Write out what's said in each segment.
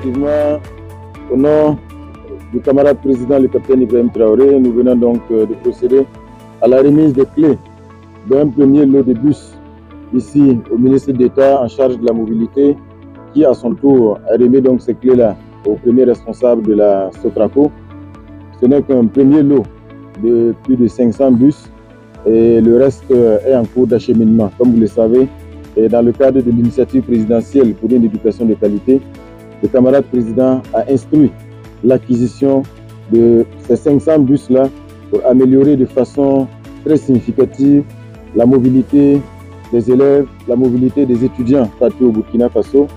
effectivement, au nom du camarade président, le capitaine Ibrahim Traoré, nous venons donc de procéder à la remise des clés d'un premier lot de bus ici au ministre d'État en charge de la mobilité, qui à son tour a remis donc ces clés-là au premier responsable de la Sotraco. Ce n'est qu'un premier lot de plus de 500 bus et le reste est en cours d'acheminement. Comme vous le savez, et dans le cadre de l'initiative présidentielle pour une éducation de qualité, le camarade président a instruit l'acquisition de ces 500 bus-là pour améliorer de façon très significative la mobilité des élèves, la mobilité des étudiants partout au Burkina Faso.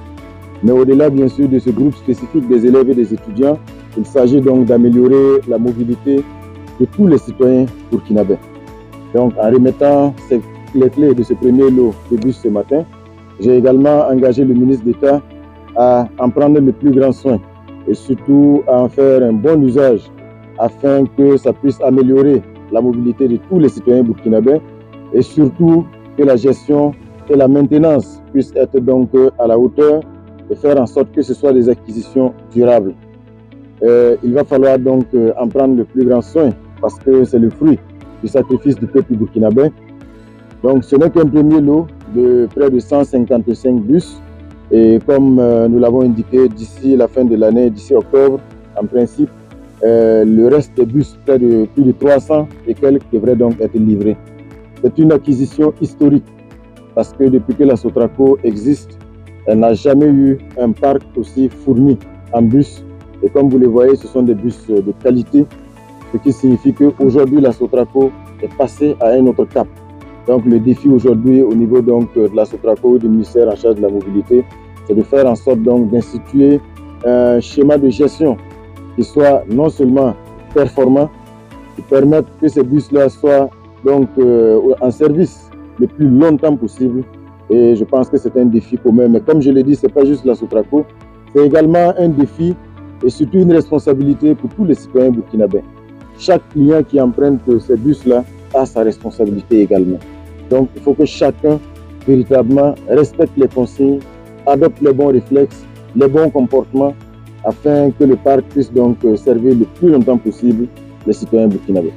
Mais au-delà bien sûr de ce groupe spécifique des élèves et des étudiants, il s'agit donc d'améliorer la mobilité de tous les citoyens burkinabés. Donc en remettant les clés de ce premier lot de bus ce matin, j'ai également engagé le ministre d'État à en prendre le plus grand soin et surtout à en faire un bon usage afin que ça puisse améliorer la mobilité de tous les citoyens burkinabés et surtout que la gestion et la maintenance puissent être donc à la hauteur et faire en sorte que ce soit des acquisitions durables. Il va falloir donc en prendre le plus grand soin parce que c'est le fruit du sacrifice du peuple burkinabé. Donc ce n'est qu'un premier lot de près de 155 bus et comme nous l'avons indiqué, d'ici la fin de l'année, d'ici octobre, en principe, le reste des bus, près de plus de 300 et quelques, devraient donc être livrés. C'est une acquisition historique parce que depuis que la Sotraco existe, elle n'a jamais eu un parc aussi fourni en bus. Et comme vous le voyez, ce sont des bus de qualité, ce qui signifie qu'aujourd'hui, la Sotraco est passée à un autre cap. Donc le défi aujourd'hui au niveau donc, de la Sotraco et du ministère en charge de la mobilité, c'est de faire en sorte donc d'instituer un schéma de gestion qui soit non seulement performant, qui permette que ces bus-là soient donc en service le plus longtemps possible. Et je pense que c'est un défi commun. Mais comme je l'ai dit, ce n'est pas juste la Sotraco, c'est également un défi et surtout une responsabilité pour tous les citoyens burkinabés. Chaque client qui emprunte ces bus-là a sa responsabilité également. Donc il faut que chacun véritablement respecte les consignes, adopte les bons réflexes, les bons comportements afin que le parc puisse donc servir le plus longtemps possible les citoyens burkinabés.